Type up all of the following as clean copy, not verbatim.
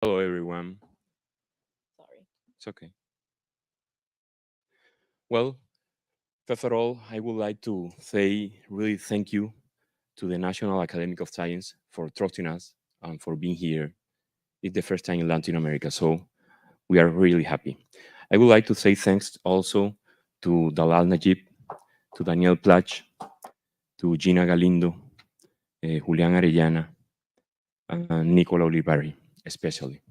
Hello, everyone. Sorry. It's okay. Well, first of all, I would like to say really thank you to the National Academic of Science for trusting us and for being here. It's the first time in Latin America, so we are really happy. I would like to say thanks also to Dalal Najib, to Daniel Plach, to Gina Galindo, Julian Arellana, and Nicola Oliveri, especially.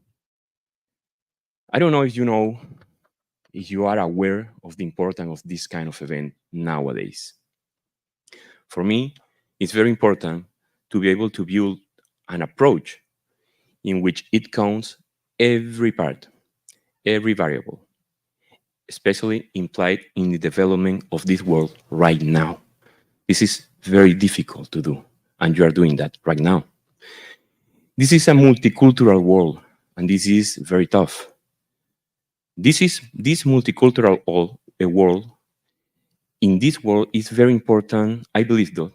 I don't know if you are aware of the importance of this kind of event nowadays. For me, it's very important to be able to build an approach in which it counts every part, every variable, especially implied in the development of this world right now. This is very difficult to do, and you are doing that right now. This is a multicultural world, and this is very tough. This multicultural world. In this world, is very important. I believe, though,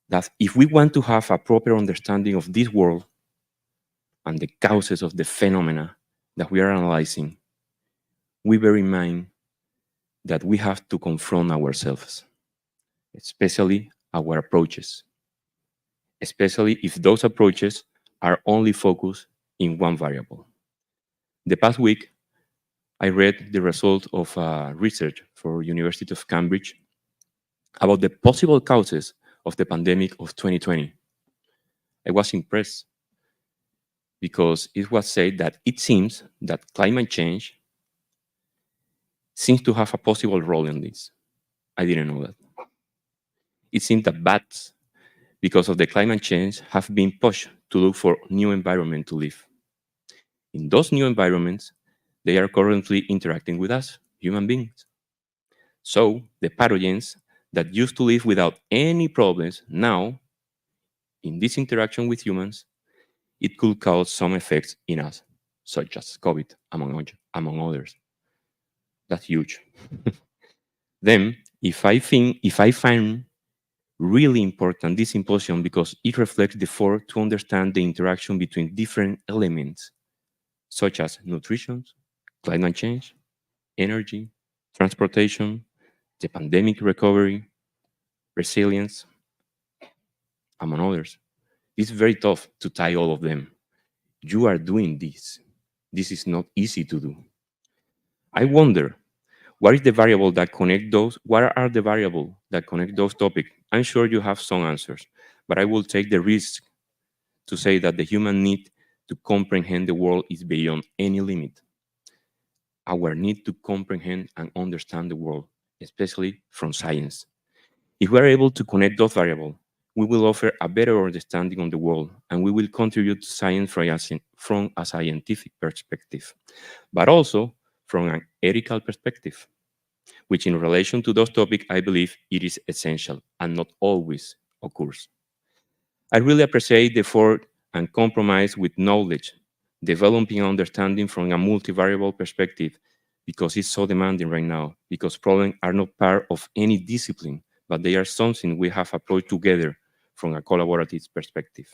that if we want to have a proper understanding of this world and the causes of the phenomena that we are analyzing, we bear in mind that we have to confront ourselves, especially our approaches, especially if those approaches are only focused in one variable. The past week, I read the result of research for University of Cambridge about the possible causes of the pandemic of 2020. I was impressed because it was said that it seems that climate change seems to have a possible role in this. I didn't know that. It seems that bats, because of the climate change, have been pushed to look for new environment to live. In those new environments, they are currently interacting with us, human beings. So the pathogens that used to live without any problems now, in this interaction with humans, it could cause some effects in us, such as COVID, among others. That's huge. Then, if I find really important this symposium because it reflects the effort to understand the interaction between different elements, such as nutrition, climate change, energy, transportation, the pandemic recovery, resilience, among others. It's very tough to tie all of them. You are doing this. This is not easy to do. I wonder what is the variable that connect those? What are the variables that connect those topics? I'm sure you have some answers, but I will take the risk to say that the human need to comprehend the world is beyond any limit. Our need to comprehend and understand the world, especially from science. If we are able to connect those variables, we will offer a better understanding of the world and we will contribute to science from a scientific perspective, but also from an ethical perspective, which in relation to those topics, I believe it is essential and not always occurs. I really appreciate the effort and compromise with knowledge, developing understanding from a multivariable perspective because it's so demanding right now, because problems are not part of any discipline, but they are something we have approached together from a collaborative perspective.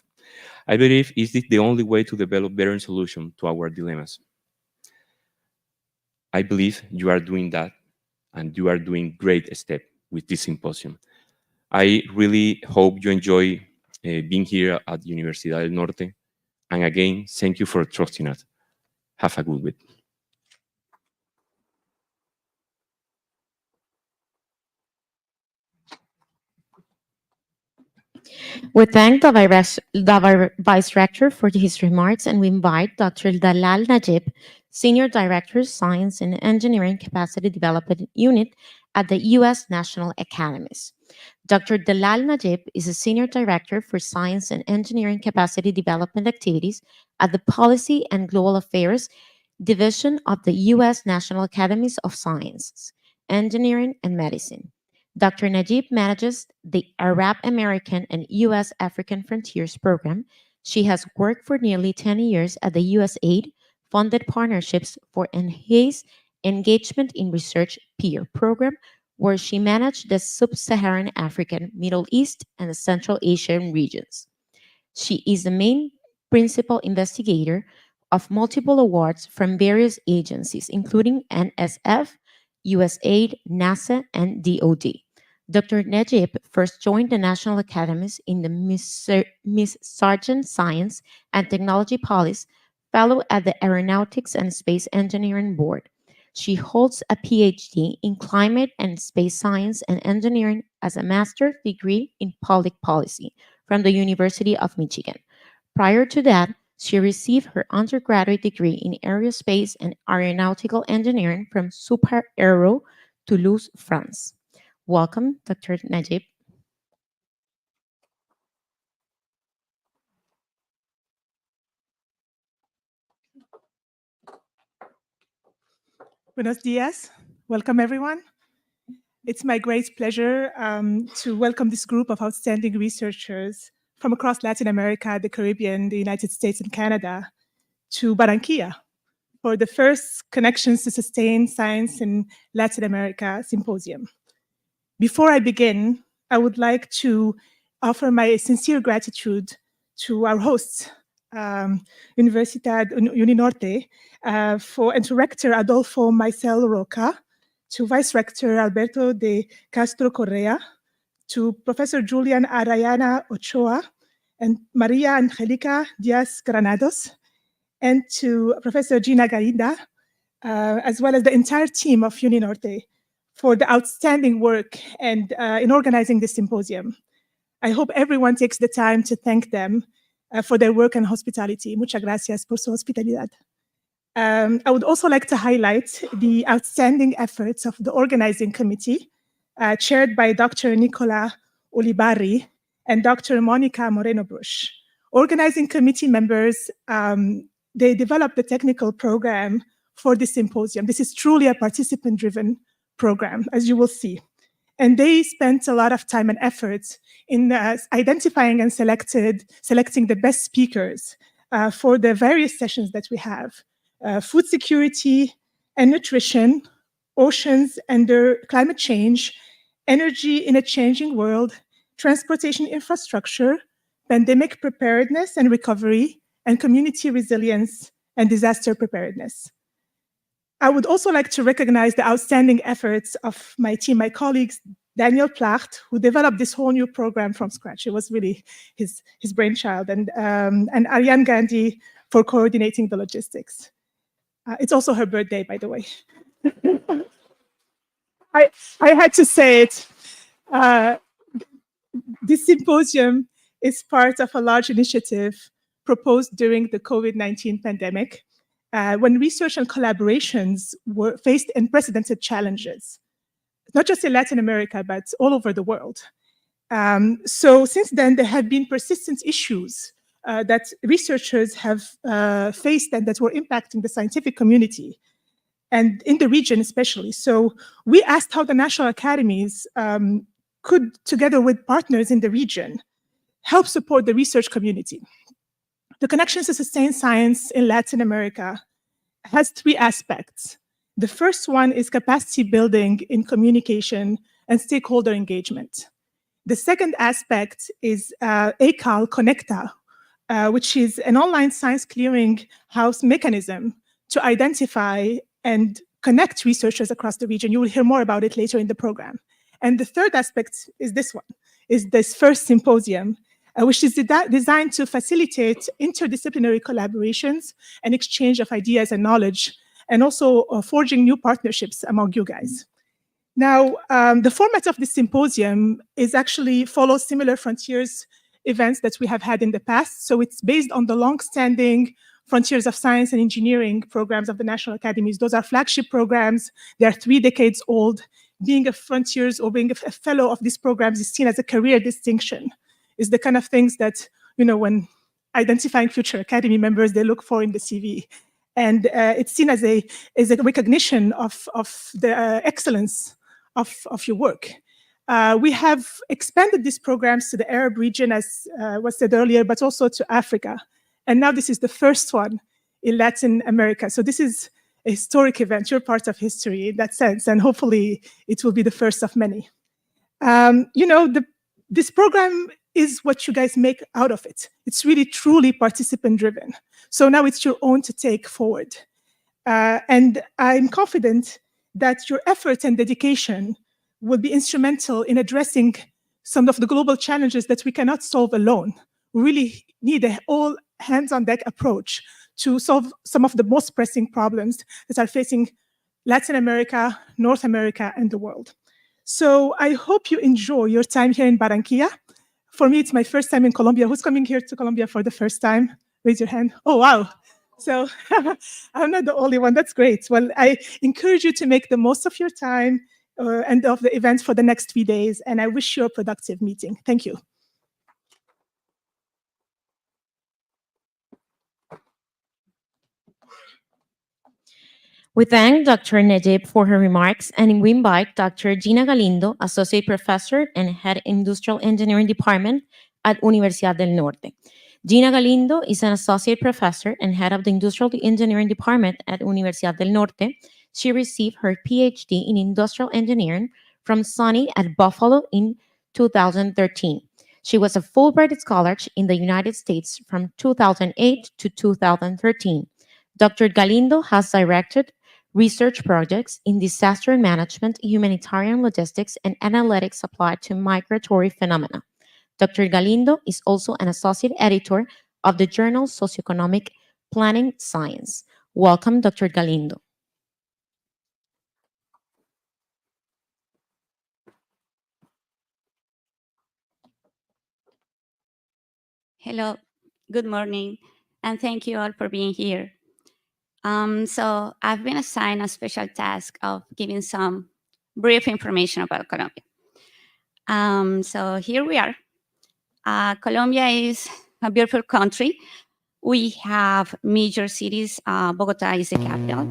I believe is this the only way to develop better solutions to our dilemmas. I believe you are doing that and you are doing great step with this symposium. I really hope you enjoy being here at Universidad del Norte. And again, thank you for trusting us. Have a good week. We thank the Vice Rector for his remarks, and we invite Dr. Dalal Najib, Senior Director, Science and Engineering Capacity Development Unit at the U.S. National Academies. Dr. Dalal Najib is a Senior Director for Science and Engineering Capacity Development Activities at the Policy and Global Affairs Division of the U.S. National Academies of Sciences, Engineering, and Medicine. Dr. Najib manages the Arab American and U.S. African Frontiers Program. She has worked for nearly 10 years at the USAID funded Partnerships for Enhanced Engagement in Research peer program, where she managed the Sub Saharan African, Middle East, and the Central Asian regions. She is the main principal investigator of multiple awards from various agencies, including NSF, USAID, NASA, and DoD. Dr. Najib first joined the National Academies in the Miss Sargent Science and Technology Policy Fellow at the Aeronautics and Space Engineering Board. She holds a PhD in climate and space science and engineering as a master's degree in public policy from the University of Michigan. Prior to that, she received her undergraduate degree in aerospace and aeronautical engineering from Super Aero, Toulouse, France. Welcome, Dr. Najib. Buenos dias. Welcome, everyone. It's my great pleasure to welcome this group of outstanding researchers from across Latin America, the Caribbean, the United States, and Canada to Barranquilla for the first Connections to Sustain Science in Latin America symposium. Before I begin, I would like to offer my sincere gratitude to our hosts, Universidad Uninorte, and to Rector Adolfo Maicel Roca, to Vice Rector Alberto de Castro Correa, to Professor Julian Arayana Ochoa, and Maria Angelica Diaz Granados, and to Professor Gina Gaida, as well as the entire team of Uninorte for the outstanding work and in organizing this symposium. I hope everyone takes the time to thank them for their work and hospitality. Muchas gracias por su hospitalidad. I would also like to highlight the outstanding efforts of the organizing committee, chaired by Dr. Nicola Ulibarri and Dr. Monica Moreno-Brush. Organizing committee members, they developed the technical program for this symposium. This is truly a participant-driven program, as you will see. And they spent a lot of time and effort in identifying and selecting the best speakers for the various sessions that we have. Food security and nutrition, oceans and their climate change, energy in a changing world, transportation infrastructure, pandemic preparedness and recovery, and community resilience and disaster preparedness. I would also like to recognize the outstanding efforts of my team, my colleagues, Daniel Placht, who developed this whole new program from scratch. It was really his brainchild, and Ariane Gandhi for coordinating the logistics. It's also her birthday, by the way. I had to say it. This symposium is part of a large initiative proposed during the COVID-19 pandemic, when research and collaborations faced unprecedented challenges, not just in Latin America, but all over the world. So since then, there have been persistent issues that researchers have faced and that were impacting the scientific community, and in the region especially. So we asked how the national academies could, together with partners in the region, help support the research community. The Connections to Sustain Science in Latin America has three aspects. The first one is capacity building in communication and stakeholder engagement. The second aspect is ACAL Conecta, which is an online science clearinghouse mechanism to identify and connect researchers across the region. You will hear more about it later in the program. And the third aspect is this one, is this first symposium, which is designed to facilitate interdisciplinary collaborations and exchange of ideas and knowledge, and also forging new partnerships among you guys. Now, the format of this symposium is actually follows similar Frontiers events that we have had in the past. So it's based on the long-standing Frontiers of Science and Engineering programs of the National Academies. Those are flagship programs. They are 3 decades old. Being a Frontiers or being a fellow of these programs is seen as a career distinction. Is the kind of things that, you know, when identifying future Academy members, they look for in the CV. And it's seen as a recognition of the excellence of your work. We have expanded these programs to the Arab region, as was said earlier, but also to Africa. And now this is the first one in Latin America. So this is a historic event. You're part of history in that sense, and hopefully it will be the first of many. You know, this program is what you guys make out of it. It's really truly participant driven. So now it's your own to take forward. And I'm confident that your efforts and dedication will be instrumental in addressing some of the global challenges that we cannot solve alone. We really need an all hands on deck approach to solve some of the most pressing problems that are facing Latin America, North America, and the world. So I hope you enjoy your time here in Barranquilla. For me, it's my first time in Colombia. Who's coming here to Colombia for the first time? Raise your hand. Oh, wow. So I'm not the only one. That's great. Well, I encourage you to make the most of your time and of the event for the next 3 days. And I wish you a productive meeting. Thank you. We thank Dr. Najib for her remarks, and we invite Dr. Gina Galindo, Associate Professor and Head Industrial Engineering Department at Universidad del Norte. Gina Galindo is an Associate Professor and Head of the Industrial Engineering Department at Universidad del Norte. She received her PhD in Industrial Engineering from SUNY at Buffalo in 2013. She was a Fulbright Scholar in the United States from 2008 to 2013. Dr. Galindo has directed research projects in disaster management, humanitarian logistics, and analytics applied to migratory phenomena. Dr. Galindo is also an associate editor of the journal Socioeconomic Planning Science. Welcome, Dr. Galindo. Hello, good morning, and thank you all for being here. So I've been assigned a special task of giving some brief information about Colombia. So here we are. Colombia is a beautiful country. We have major cities. Bogota is the capital.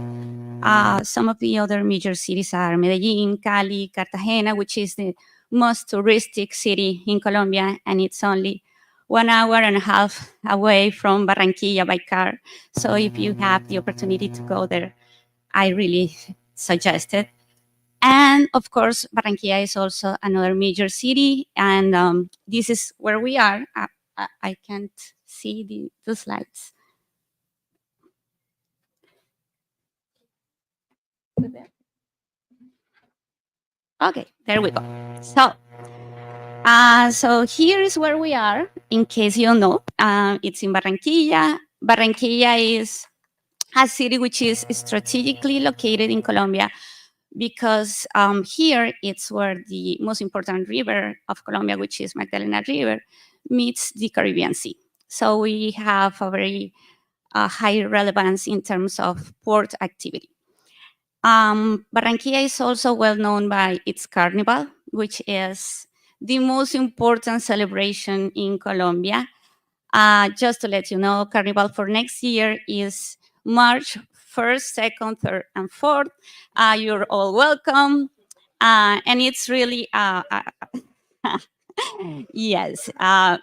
Some of the other major cities are Medellin, Cali, Cartagena, which is the most touristic city in Colombia, and it's only 1 hour and a half away from Barranquilla by car. So if you have the opportunity to go there, I really suggest it. And of course, Barranquilla is also another major city, and this is where we are. I can't see the slides. Okay, there we go. So here is where we are. In case you don't know, it's in Barranquilla. Barranquilla is a city which is strategically located in Colombia because here it's where the most important river of Colombia, which is Magdalena River, meets the Caribbean Sea. So we have a very high relevance in terms of port activity. Barranquilla is also well known by its carnival, which is the most important celebration in Colombia. Just to let you know, carnival for next year is March 1st, 2nd, 3rd, and 4th. You're all welcome. And it's really, yes.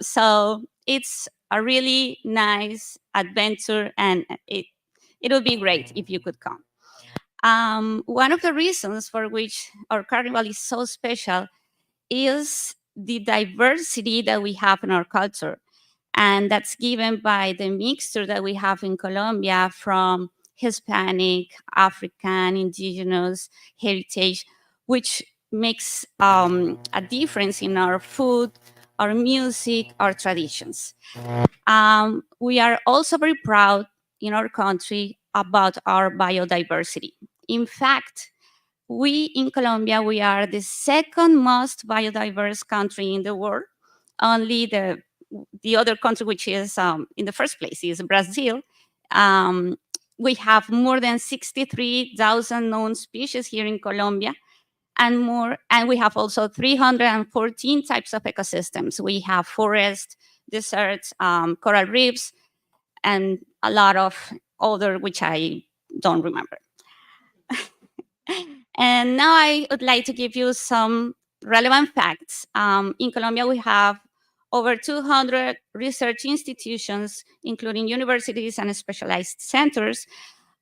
So it's a really nice adventure, and it would be great if you could come. One of the reasons for which our carnival is so special is the diversity that we have in our culture. And that's given by the mixture that we have in Colombia from Hispanic, African, indigenous heritage, which makes a difference in our food, our music, our traditions. We are also very proud in our country about our biodiversity. In fact, we in Colombia, we are the second most biodiverse country in the world. Only the other country, which is in the first place, is Brazil. We have more than 63,000 known species here in Colombia, and we have also 314 types of ecosystems. We have forests, deserts, coral reefs, and a lot of other which I don't remember. And now I would like to give you some relevant facts. In Colombia, we have over 200 research institutions, including universities and specialized centers.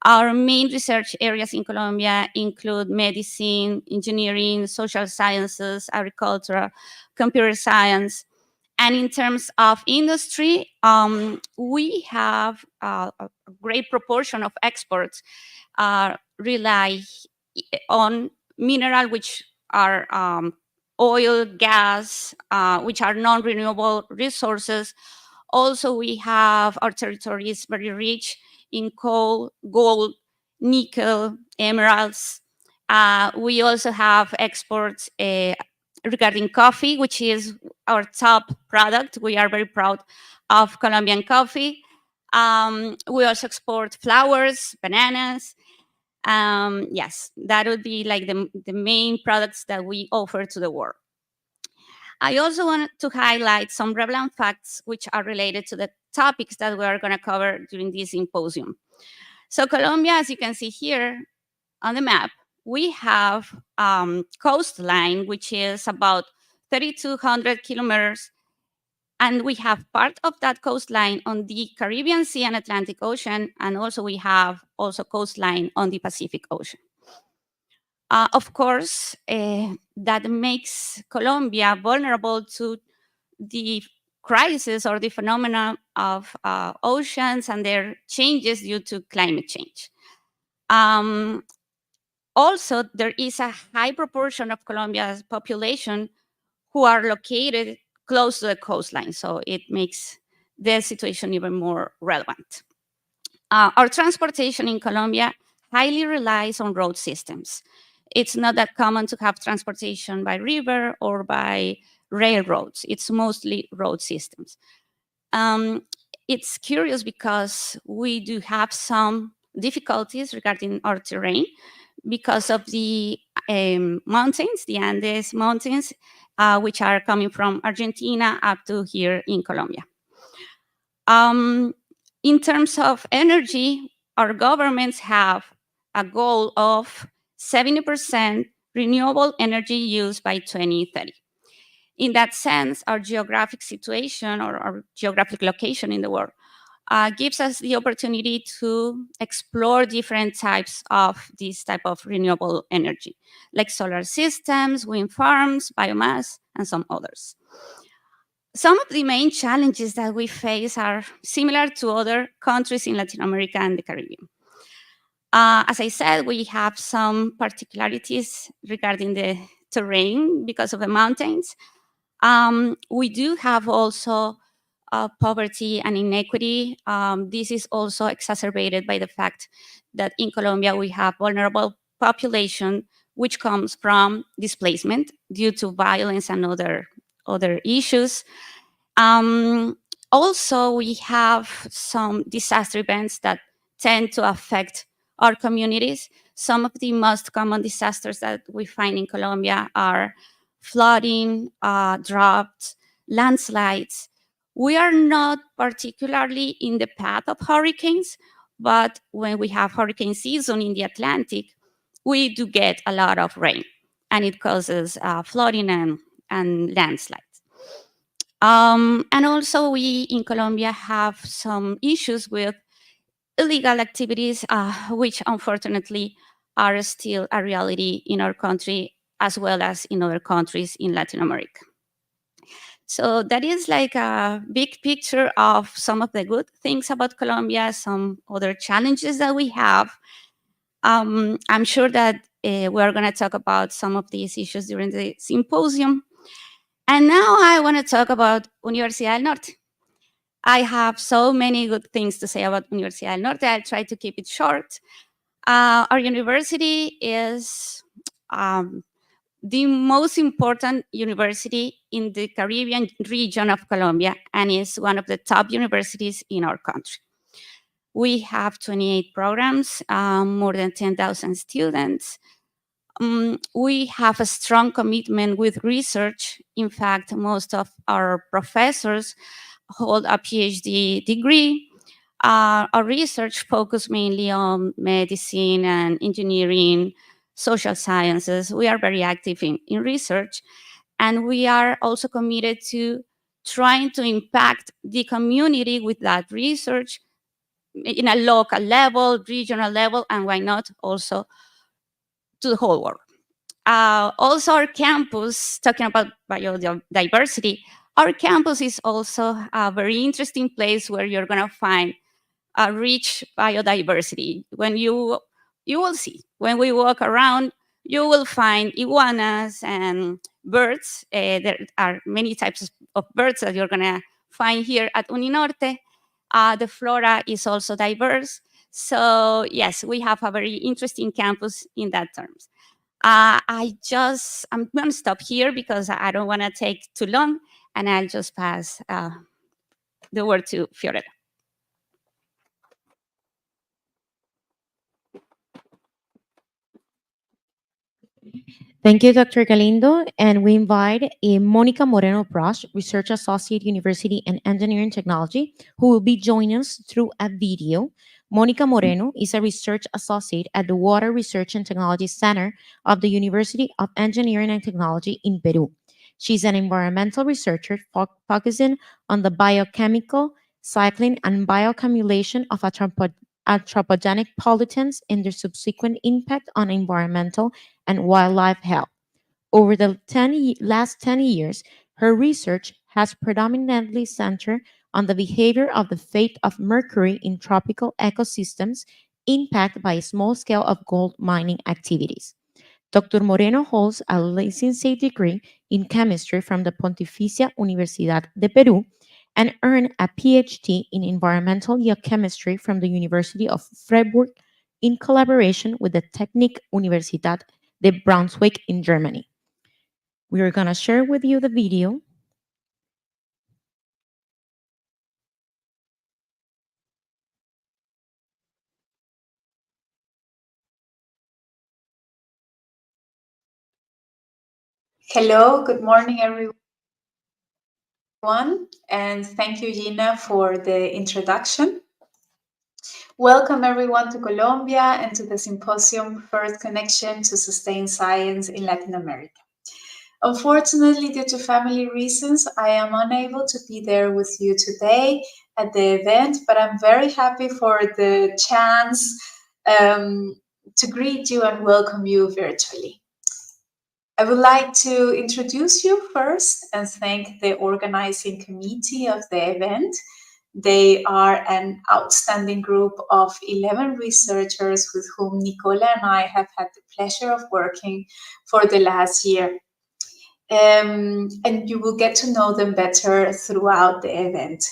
Our main research areas in Colombia include medicine, engineering, social sciences, agriculture, computer science. And in terms of industry, we have a great proportion of exports rely on mineral, which are oil, gas, which are non-renewable resources. Also, we have our territory is very rich in coal, gold, nickel, emeralds. We also have exports regarding coffee, which is our top product. We are very proud of Colombian coffee. We also export flowers, bananas. Yes, that would be like the main products that we offer to the world. I also wanted to highlight some relevant facts which are related to the topics that we are going to cover during this symposium. So Colombia, as you can see here on the map, we have coastline, which is about 3,200 kilometers. And we have part of that coastline on the Caribbean Sea and Atlantic Ocean. And also we have also coastline on the Pacific Ocean. Of course, that makes Colombia vulnerable to the crisis or the phenomena of oceans and their changes due to climate change. Also, there is a high proportion of Colombia's population who are located close to the coastline, so it makes the situation even more relevant. Our transportation in Colombia highly relies on road systems. It's not that common to have transportation by river or by railroads. It's mostly road systems. It's curious because we do have some difficulties regarding our terrain because of the mountains, the Andes mountains, which are coming from Argentina up to here in Colombia. In terms of energy, our governments have a goal of 70% renewable energy use by 2030. In that sense, our geographic situation or our geographic location in the world gives us the opportunity to explore different types of this type of renewable energy, like solar systems, wind farms, biomass, and some others. Some of the main challenges that we face are similar to other countries in Latin America and the Caribbean. As I said, we have some particularities regarding the terrain because of the mountains. We do have also poverty and inequity. This is also exacerbated by the fact that in Colombia we have vulnerable population which comes from displacement due to violence and other issues. Also, we have some disaster events that tend to affect our communities. Some of the most common disasters that we find in Colombia are flooding, drought, landslides. We are not particularly in the path of hurricanes, but when we have hurricane season in the Atlantic, we do get a lot of rain, and it causes flooding and landslides. And also, we in Colombia have some issues with illegal activities, which unfortunately are still a reality in our country as well as in other countries in Latin America. So that is like a big picture of some of the good things about Colombia, some other challenges that we have. I'm sure that we're going to talk about some of these issues during the symposium. And now I want to talk about Universidad del Norte. I have so many good things to say about Universidad del Norte. I'll try to keep it short. Our university is the most important university in the Caribbean region of Colombia and is one of the top universities in our country. We have 28 programs, more than 10,000 students. We have a strong commitment with research. In fact, most of our professors hold a PhD degree. Our research focus mainly on medicine and engineering, social sciences. We are very active in research, and we are also committed to trying to impact the community with that research in a local level, regional level, and why not also to the whole world. Also, our campus, talking about biodiversity, Our campus is also a very interesting place where you're going to find a rich biodiversity. When you will see, when we walk around, you will find iguanas and birds. There are many types of birds that you're going to find here at Uninorte. The flora is also diverse. So yes, we have a very interesting campus in that terms. I'm going to stop here because I don't want to take too long, and I'll just pass the word to Fiorella. Thank you, Dr. Galindo. And we invite Monica Moreno Brosh, Research Associate, University and Engineering Technology, who will be joining us through a video. Monica Moreno is a research associate at the Water Research and Technology Center of the University of Engineering and Technology in Peru. She's an environmental researcher focusing on the biochemical cycling and bioaccumulation of anthropogenic pollutants and their subsequent impact on environmental and wildlife health. Over the last 10 years, her research has predominantly centered on the behavior of the fate of mercury in tropical ecosystems impacted by a small scale of gold mining activities. Dr. Moreno holds a licentiate degree in chemistry from the Pontificia Universidad de Perú and earned a PhD in environmental geochemistry from the University of Freiburg in collaboration with the Technische Universität de Braunschweig in Germany. We are going to share with you the video. Hello, good morning, everyone. And thank you, Gina, for the introduction. Welcome, everyone, to Colombia and to the symposium First Connection to Sustain Science in Latin America. Unfortunately, due to family reasons, I am unable to be there with you today at the event, but I'm very happy for the chance to greet you and welcome you virtually. I would like to introduce you first and thank the organizing committee of the event. They are an outstanding group of 11 researchers with whom Nicola and I have had the pleasure of working for the last year. And you will get to know them better throughout the event.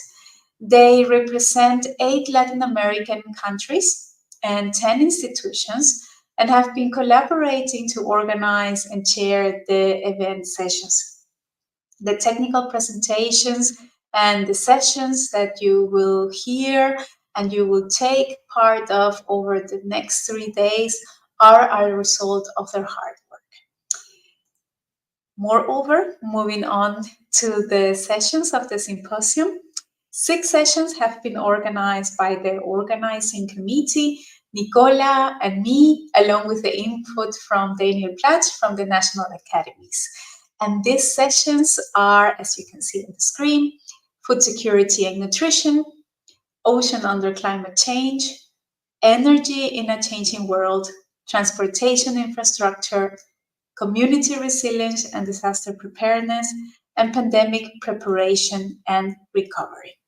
They represent 8 Latin American countries and 10 institutions and have been collaborating to organize and chair the event sessions. The technical presentations and the sessions that you will hear and you will take part of over the next 3 days are a result of their hard work. Moreover, moving on to the sessions of the symposium, 6 sessions have been organized by the organizing committee, Nicola and me, along with the input from Daniel Platz from the National Academies. And these sessions are, as you can see on the screen, food security and nutrition, ocean under climate change, energy in a changing world, transportation infrastructure, community resilience and disaster preparedness, and pandemic preparation and recovery.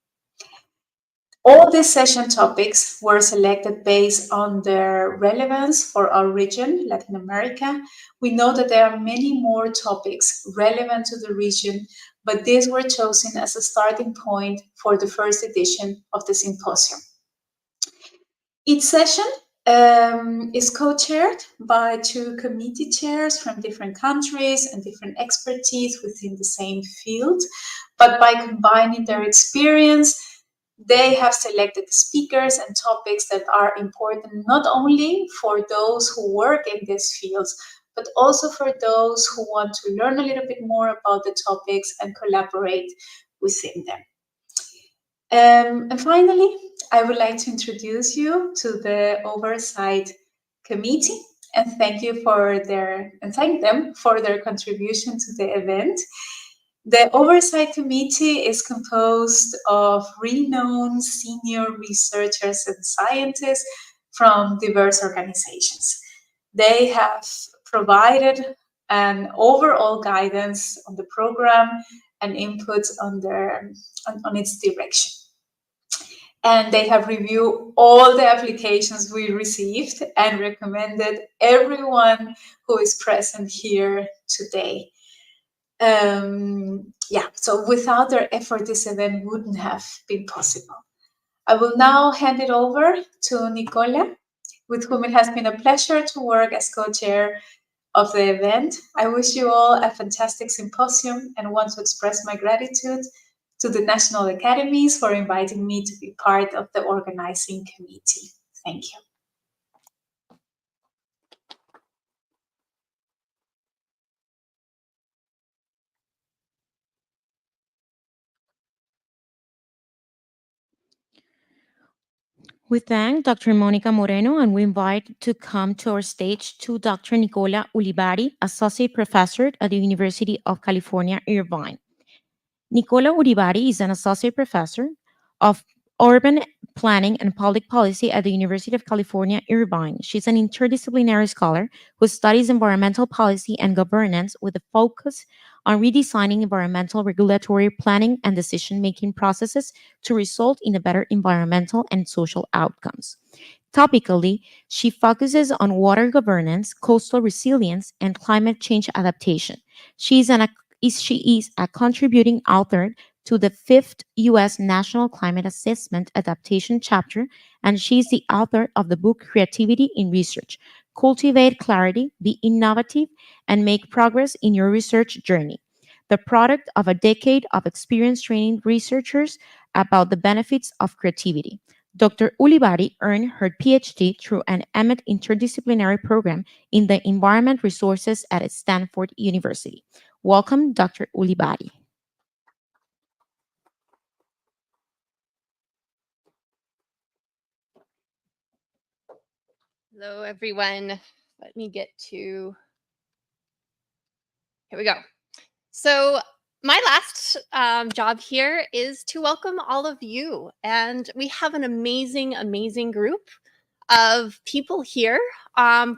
All these session topics were selected based on their relevance for our region, Latin America. We know that there are many more topics relevant to the region, but these were chosen as a starting point for the first edition of the symposium. Each session is co-chaired by 2 committee chairs from different countries and different expertise within the same field, but by combining their experience, they have selected speakers and topics that are important not only for those who work in these fields, but also for those who want to learn a little bit more about the topics and collaborate within them. And finally, I would like to introduce you to the Oversight Committee and thank them for their contribution to the event. The Oversight Committee is composed of renowned senior researchers and scientists from diverse organizations. They have provided an overall guidance on the program and inputs on its direction. And they have reviewed all the applications we received and recommended everyone who is present here today. So without their effort, this event wouldn't have been possible. I will now hand it over to Nicola, with whom it has been a pleasure to work as co-chair of the event. I wish you all a fantastic symposium and want to express my gratitude to the National Academies for inviting me to be part of the organizing committee. Thank you. We thank Dr. Monica Moreno, and we invite to come to our stage to Dr. Nicola Ulibari, Associate Professor at the University of California, Irvine. Nicola Ulibari is an Associate Professor of Urban Planning and Public Policy at the University of California, Irvine. She's an interdisciplinary scholar who studies environmental policy and governance with a focus on redesigning environmental regulatory planning and decision-making processes to result in a better environmental and social outcomes. Topically, she focuses on water governance, coastal resilience, and climate change adaptation. She is a contributing author to the 5th U.S. National Climate Assessment Adaptation Chapter, and she's the author of the book Creativity in Research: Cultivate Clarity, Be Innovative, and Make Progress in Your Research Journey, the product of a decade of experience training researchers about the benefits of creativity. Dr. Ulibari earned her PhD through an MET interdisciplinary program in the Environment Resources at Stanford University. Welcome, Dr. Ulibari. Hello, everyone. Let me get to, here we go. So my last job here is to welcome all of you. And we have an amazing, amazing group of people here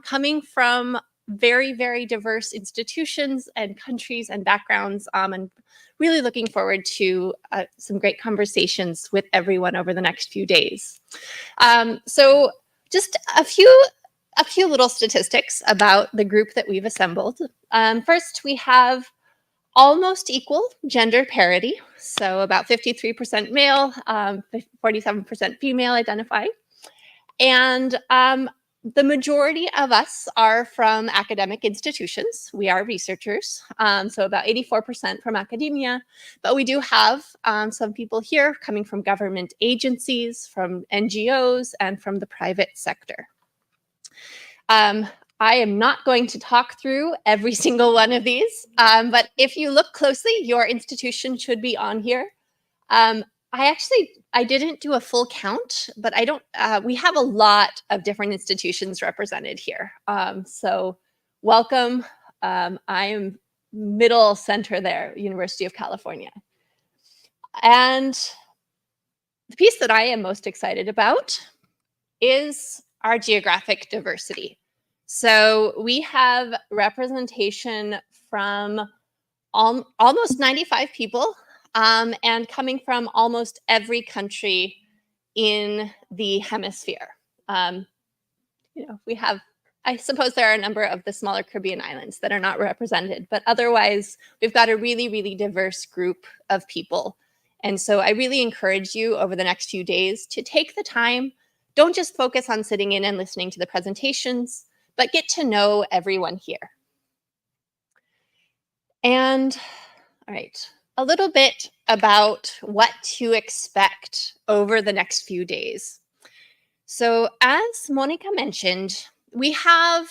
coming from very, very diverse institutions and countries and backgrounds, and really looking forward to some great conversations with everyone over the next few days. So just a few little statistics about the group that we've assembled. First, we have almost equal gender parity, so about 53% male, 47% female identified. And the majority of us are from academic institutions. We are researchers, so about 84% from academia, but we do have some people here coming from government agencies, from NGOs, and from the private sector. I am not going to talk through every single one of these, but if you look closely, your institution should be on here. I didn't do a full count, but we have a lot of different institutions represented here. So welcome. I am middle center there, University of California. And the piece that I am most excited about is our geographic diversity. So we have representation from almost 95 people, and coming from almost every country in the hemisphere. We have, I suppose there are a number of the smaller Caribbean islands that are not represented, but otherwise we've got a really, really diverse group of people. And so I really encourage you over the next few days to take the time. Don't just focus on sitting in and listening to the presentations, but get to know everyone here. And all right, a little bit about what to expect over the next few days. So as Monica mentioned, we have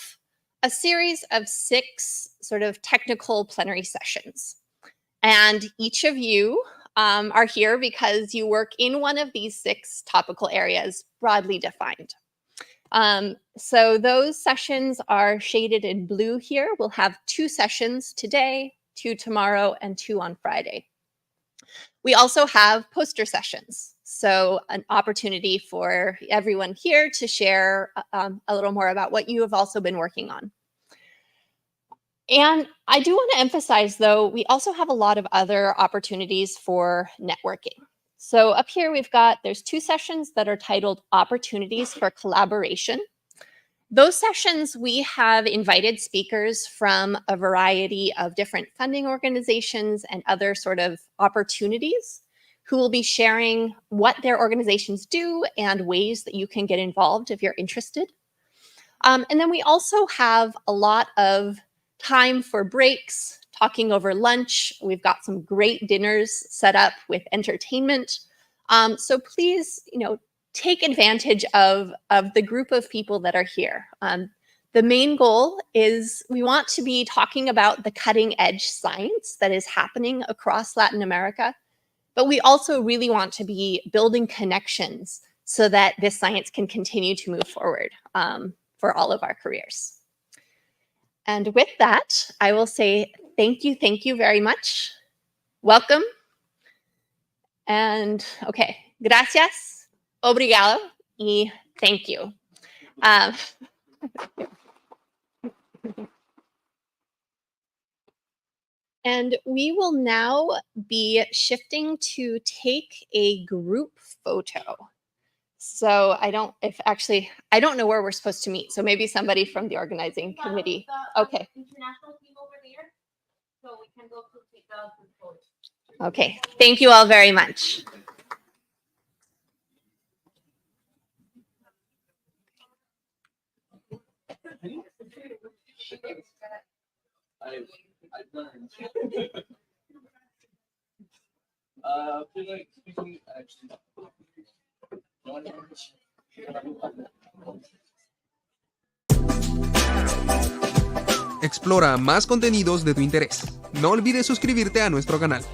a series of 6 sort of technical plenary sessions. And each of you are here because you work in one of these 6 topical areas broadly defined. So those sessions are shaded in blue here. We'll have 2 sessions today, 2 tomorrow, and 2 on Friday. We also have poster sessions, so an opportunity for everyone here to share a little more about what you have also been working on. And I do want to emphasize, though, we also have a lot of other opportunities for networking. So up here, there's 2 sessions that are titled Opportunities for Collaboration. Those sessions, we have invited speakers from a variety of different funding organizations and other sort of opportunities who will be sharing what their organizations do and ways that you can get involved if you're interested. And then we also have a lot of time for breaks, talking over lunch. We've got some great dinners set up with entertainment. So please, take advantage of the group of people that are here. The main goal is we want to be talking about the cutting edge science that is happening across Latin America, but we also really want to be building connections so that this science can continue to move forward for all of our careers. And with that, I will say thank you very much. Welcome. And okay, gracias, obrigado, y thank you. And we will now be shifting to take a group photo. So I don't know where we're supposed to meet. So maybe somebody from the organizing committee. Okay. International team over there, so we can go to take the group photo. Okay, thank you all very much. Explora más contenidos de tu interés. No olvides suscribirte a nuestro canal.